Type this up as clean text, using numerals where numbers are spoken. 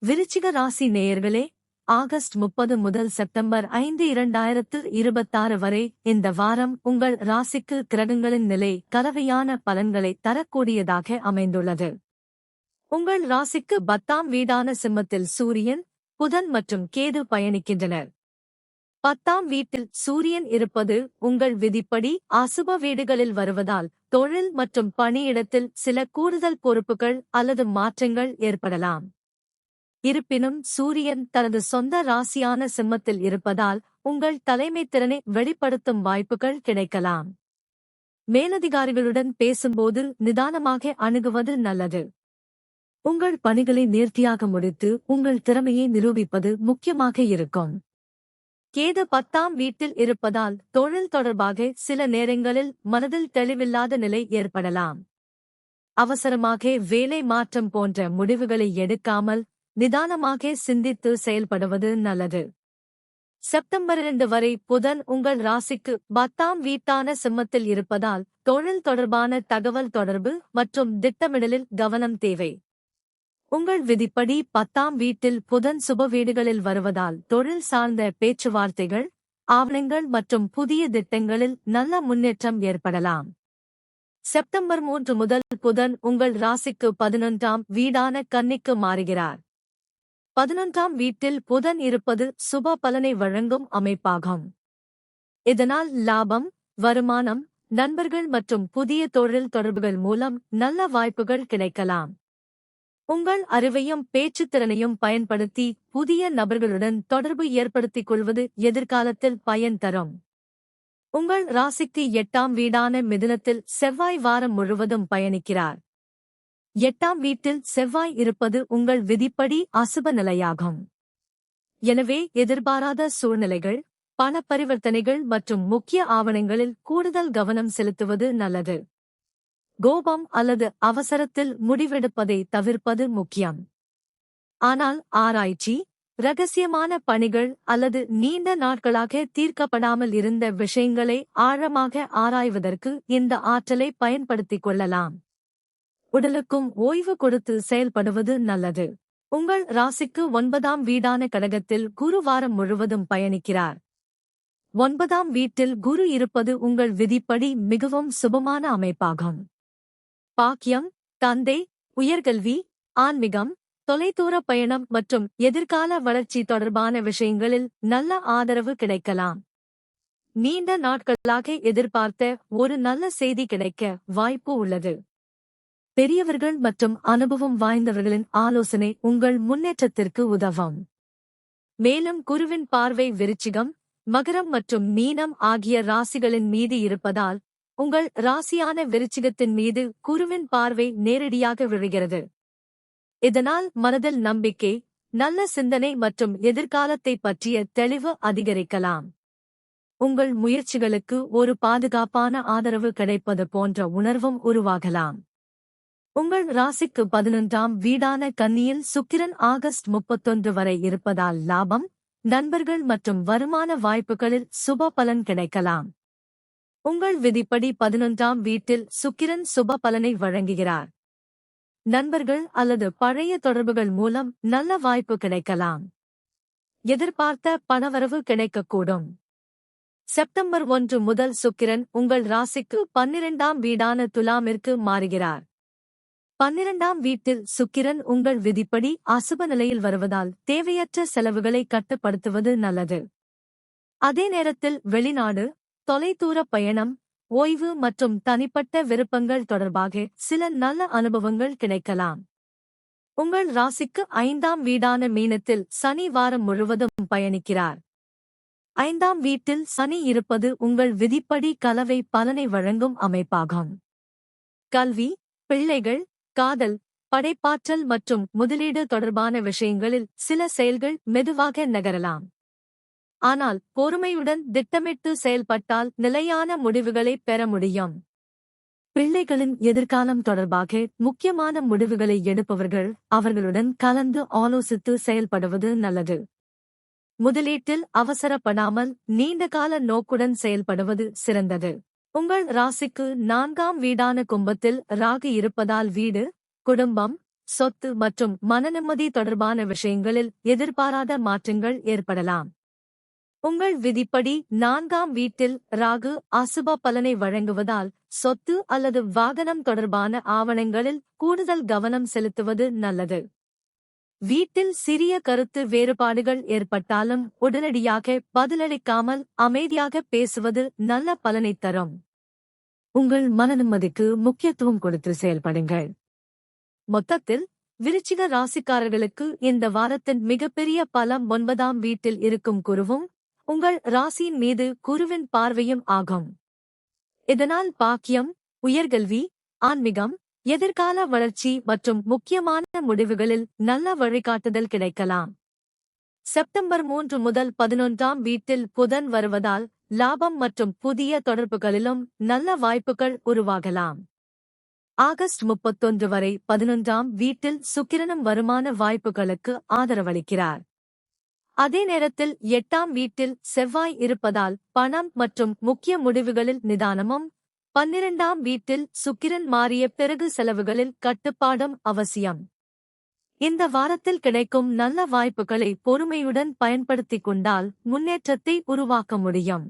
விருச்சிக ராசி நேயர்களே, ஆகஸ்ட் 30 முதல் செப்டம்பர் 5 2026 வரை இந்த வாரம் உங்கள் ராசிக்கு கிரகங்களின் நிலை கலவையான பலன்களை தரக்கூடியதாக அமைந்துள்ளது. உங்கள் ராசிக்கு 10ஆம் வீடான சிம்மத்தில் சூரியன், புதன் மற்றும் கேது பயணிக்கின்றனர். 10ஆம் வீட்டில் சூரியன் இருப்பது உங்கள் விதிப்படி அசுப வீடுகளில் வருவதால் தொழில் மற்றும் பணியிடத்தில் சில கூடுதல் பொறுப்புகள் அல்லது மாற்றங்கள் ஏற்படலாம். இருப்பினும் சூரியன் தனது சொந்த ராசியான சிம்மத்தில் இருப்பதால் உங்கள் தலைமைத்திறனை வெளிப்படுத்தும் வாய்ப்புகள் கிடைக்கலாம். மேலதிகாரிகளுடன் பேசும்போது நிதானமாக அணுகுவது நல்லது. உங்கள் பணிகளை நேர்த்தியாக முடித்து உங்கள் திறமையை நிரூபிப்பது முக்கியமாக இருக்கும். கேது 10ஆம் வீட்டில் இருப்பதால் தொழில் தொடர்பாக சில நேரங்களில் மனதில் தெளிவில்லாத நிலை ஏற்படலாம். அவசரமாக வேலை மாற்றம் போன்ற முடிவுகளை எடுக்காமல் நிதானமாக சிந்தித்து செயல்படுவது நல்லது. செப்டம்பர் 2 வரை புதன் உங்கள் ராசிக்கு 10ஆம் வீட்டான சிம்மத்தில் இருப்பதால் தொழில் தொடர்பான தகவல் தொடர்பு மற்றும் திட்டமிடலில் கவனம் தேவை. உங்கள் விதிப்படி 10ஆம் வீட்டில் புதன் சுப வீடுகளில் வருவதால் தொழில் சார்ந்த பேச்சுவார்த்தைகள், ஆவணங்கள் மற்றும் புதிய திட்டங்களில் நல்ல முன்னேற்றம் ஏற்படலாம். செப்டம்பர் 3 முதல் புதன் உங்கள் ராசிக்கு 11ஆம் வீடான கன்னிக்கு மாறுகிறார். 11ஆம் வீட்டில் புதன் இருப்பது சுப பலனை வழங்கும் அமைப்பாகும். இதனால் லாபம், வருமானம், நண்பர்கள் மற்றும் புதிய தொழில் தொடர்புகள் மூலம் நல்ல வாய்ப்புகள் கிடைக்கலாம். உங்கள் அறிவையும் பேச்சுத்திறனையும் பயன்படுத்தி புதிய நபர்களுடன் தொடர்பு ஏற்படுத்திக் கொள்வது எதிர்காலத்தில் பயன் தரும். உங்கள் ராசிக்கு 8ஆம் வீடான மிதுனத்தில் செவ்வாய் வாரம் முழுவதும் பயணிக்கிறார். 8ஆம் வீட்டில் செவ்வாய் இருப்பது உங்கள் விதிப்படி அசுப நிலையாகும். எனவே எதிர்பாராத சூழ்நிலைகள், பண பரிவர்த்தனைகள் மற்றும் முக்கிய ஆவணங்களில் கூடுதல் கவனம் செலுத்துவது நல்லது. கோபம் அல்லது அவசரத்தில் முடிவெடுப்பதை தவிர்ப்பது முக்கியம். ஆனால் ஆராய்ச்சி, இரகசியமான பணிகள் அல்லது நீண்ட நாட்களாக தீர்க்கப்படாமல் இருந்த விஷயங்களை ஆழமாக ஆராய்வதற்கு இந்த ஆற்றலை பயன்படுத்திக் கொள்ளலாம். உடலுக்கும் ஓய்வு கொடுத்து செயல்படுவது நல்லது. உங்கள் ராசிக்கு 9ஆம் வீடான கடகத்தில் குரு வாரம் முழுவதும் பயணிக்கிறார். 9ஆம் வீட்டில் குரு இருப்பது உங்கள் விதிப்படி மிகவும் சுபமான அமைப்பாகும். பாக்கியம், தந்தை, உயர்கல்வி, ஆன்மீகம், தொலைதூர பயணம் மற்றும் எதிர்கால வளர்ச்சி தொடர்பான விஷயங்களில் நல்ல ஆதரவு கிடைக்கலாம். நீண்ட நாட்களாக எதிர்பார்த்த ஒரு நல்ல செய்தி கிடைக்க வாய்ப்பு உள்ளது. பெரியவர்கள் மற்றும் அனுபவம் வாய்ந்தவர்களின் ஆலோசனை உங்கள் முன்னேற்றத்திற்கு உதவும். மேலும் குருவின் பார்வை விருச்சிகம், மகரம் மற்றும் மீனம் ஆகிய ராசிகளின் மீது இருப்பதால் உங்கள் ராசியான விருச்சிகத்தின் மீது குருவின் பார்வை நேரடியாக விழுகிறது. இதனால் மனதில் நம்பிக்கை, நல்ல சிந்தனை மற்றும் எதிர்காலத்தை பற்றிய தெளிவு அதிகரிக்கலாம். உங்கள் முயற்சிகளுக்கு ஒரு பாதுகாப்பான ஆதரவு கிடைப்பது போன்ற உணர்வும் உருவாகலாம். உங்கள் ராசிக்கு 11ஆம் வீடான கன்னியில் சுக்கிரன் ஆகஸ்ட் 31 வரை இருப்பதால் லாபம், நண்பர்கள் மற்றும் வருமான வாய்ப்புகளில் சுப பலன் கிடைக்கலாம். உங்கள் விதிப்படி 11ஆம் வீட்டில் சுக்கிரன் சுப பலனை வழங்குகிறார். நண்பர்கள் அல்லது பழைய தொடர்புகள் மூலம் நல்ல வாய்ப்பு கிடைக்கலாம். எதிர்பார்த்த பணவரவு கிடைக்கக்கூடும். செப்டம்பர் 1 முதல் சுக்கிரன் உங்கள் ராசிக்கு 12ஆம் வீடான துலாமிற்கு மாறுகிறார். 12ஆம் வீட்டில் சுக்கிரன் உங்கள் விதிப்படி அசுப நிலையில் வருவதால் தேவையற்ற செலவுகளை கட்டுப்படுத்துவது நல்லது. அதே நேரத்தில் வெளிநாடு, தொலைதூர பயணம், ஓய்வு மற்றும் தனிப்பட்ட விருப்பங்கள் தொடர்பாக சில நல்ல அனுபவங்கள் கிடைக்கலாம். உங்கள் ராசிக்கு 5ஆம் வீடான மீனத்தில் சனி வாரம் முழுவதும் பயணிக்கிறார். 5ஆம் வீட்டில் சனி இருப்பது உங்கள் விதிப்படி கலவை பலனை வழங்கும் அமைப்பாகும். கல்வி, பிள்ளைகள், காதல், படைப்பாற்றல் மற்றும் முதலீடு தொடர்பான விஷயங்களில் சில செயல்கள் மெதுவாக நகரலாம். ஆனால் பொறுமையுடன் திட்டமிட்டு செயல்பட்டால் நிலையான முடிவுகளை பெற முடியும். பிள்ளைகளின் எதிர்காலம் தொடர்பாக முக்கியமான முடிவுகளை எடுப்பவர்கள் அவர்களுடன் கலந்து ஆலோசித்து செயல்படுவது நல்லது. முதலீட்டில் அவசரப்படாமல் நீண்டகால நோக்குடன் செயல்படுவது சிறந்தது. உங்கள் ராசிக்கு 4ஆம் வீடான கும்பத்தில் ராகு இருப்பதால் வீடு, குடும்பம், சொத்து மற்றும் மனநிம்மதி தொடர்பான விஷயங்களில் எதிர்பாராத மாற்றங்கள் ஏற்படலாம். உங்கள் விதிப்படி 4ஆம் வீட்டில் ராகு அசுப பலனை வழங்குவதால் சொத்து அல்லது வாகனம் தொடர்பான ஆவணங்களில் கூடுதல் கவனம் செலுத்துவது நல்லது. வீட்டில் சிறிய கருத்து வேறுபாடுகள் ஏற்பட்டாலும் உடனடியாக பதிலளிக்காமல் அமைதியாக பேசுவது நல்ல பலனைத் தரும். உங்கள் மனநிம்மதிக்கு முக்கியத்துவம் கொடுத்து செயல்படுங்கள். மொத்தத்தில் விருச்சிக ராசிக்காரர்களுக்கு இந்த வாரத்தின் மிகப்பெரிய பலம் 9ஆம் வீட்டில் இருக்கும் குருவும் உங்கள் ராசியின் மீது குருவின் பார்வையும் ஆகும். இதனால் பாக்கியம், உயர்கல்வி, ஆன்மீகம், எதிர்கால வளர்ச்சி மற்றும் முக்கியமான முடிவுகளில் நல்ல வழிகாட்டுதல் கிடைக்கலாம். செப்டம்பர் 3 முதல் 11ஆம் வீட்டில் புதன் வருவதால் லாபம் மற்றும் புதிய தொடர்புகளிலும் நல்ல வாய்ப்புகள் உருவாகலாம். ஆகஸ்ட் 31 வரை 11ஆம் வீட்டில் சுக்கிரனும் வருமான வாய்ப்புகளுக்கு ஆதரவளிக்கிறார். அதே நேரத்தில் 8ஆம் வீட்டில் செவ்வாய் இருப்பதால் பணம் மற்றும் முக்கிய முடிவுகளில் நிதானமும், 12ஆம் வீட்டில் சுக்கிரன் மாறிய பிறகு செலவுகளில் கட்டுப்பாடும் அவசியம். இந்த வாரத்தில் கிடைக்கும் நல்ல வாய்ப்புகளை பொறுமையுடன் பயன்படுத்திக் கொண்டால் முன்னேற்றத்தை உருவாக்க முடியும்.